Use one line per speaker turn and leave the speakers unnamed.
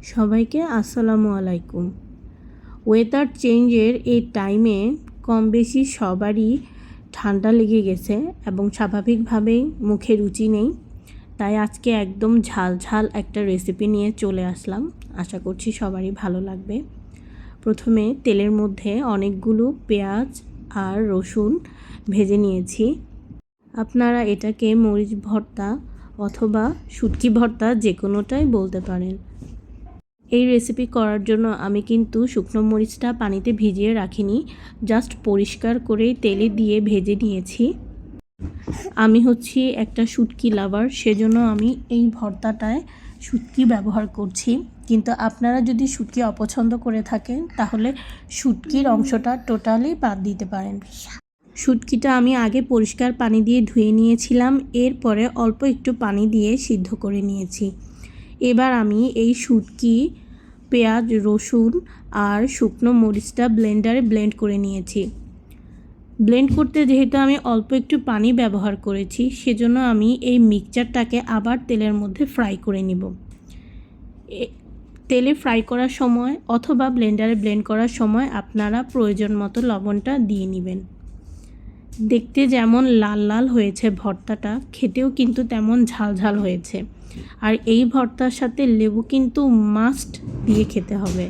সবাইকে আসসালামু আলাইকুম। ওয়েদার চেঞ্জের এই টাইমে কম বেশি সবারই ঠান্ডা লেগে গেছে এবং স্বাভাবিকভাবেই মুখে রুচি নেই। তাই আজকে একদম ঝাল ঝাল একটা রেসিপি নিয়ে চলে আসলাম। আশা করছি সবারই ভালো লাগবে। প্রথমে তেলের মধ্যে অনেকগুলো পেঁয়াজ আর রসুন ভেজে নিয়েছি। আপনারা এটাকে মরিচ ভর্তা অথবা শুটকি ভর্তা যে কোনোটাই বলতে পারেন। এই রেসিপি করার জন্য আমি কিন্তু শুকনো মরিচটা পানিতে ভিজিয়ে রাখিনি, জাস্ট পরিষ্কার করে তেলে দিয়ে ভেজে নিয়েছি। আমি হচ্ছি একটা শুটকি লাভার, সেজন্য আমি এই ভর্তাটায় শুটকি ব্যবহার করছি। কিন্তু আপনারা যদি শুটকি অপছন্দ করে থাকেন তাহলে শুটকির অংশটা টোটালি বাদ দিতে পারেন। শুটকিটা আমি আগে পরিষ্কার পানি দিয়ে ধুয়ে নিয়েছিলাম, এরপরে অল্প একটু পানি দিয়ে সিদ্ধ করে নিয়েছি। এবার আমি এই শুটকি, পেঁয়াজ, রসুন আর শুকনো মরিচটা ব্লেন্ডারে ব্লেন্ড করে নিয়েছি। ব্লেন্ড করতে যেহেতু আমি অল্প একটু পানি ব্যবহার করেছি, সেজন্য আমি এই মিক্সচারটাকে আবার তেলের মধ্যে ফ্রাই করে নিব। তেলে ফ্রাই করার সময় অথবা ব্লেন্ডারে ব্লেন্ড করার সময় আপনারা প্রয়োজন মতো লবণটা দিয়ে নেবেন। দেখতে যেমন লাল লাল হয়েছে ভর্তাটা, খেতেও কিন্তু তেমন ঝাল ঝাল হয়েছে। আর এই ভর্তার সাথে লেবু কিন্তু মাস্ট দিয়ে খেতে হবে।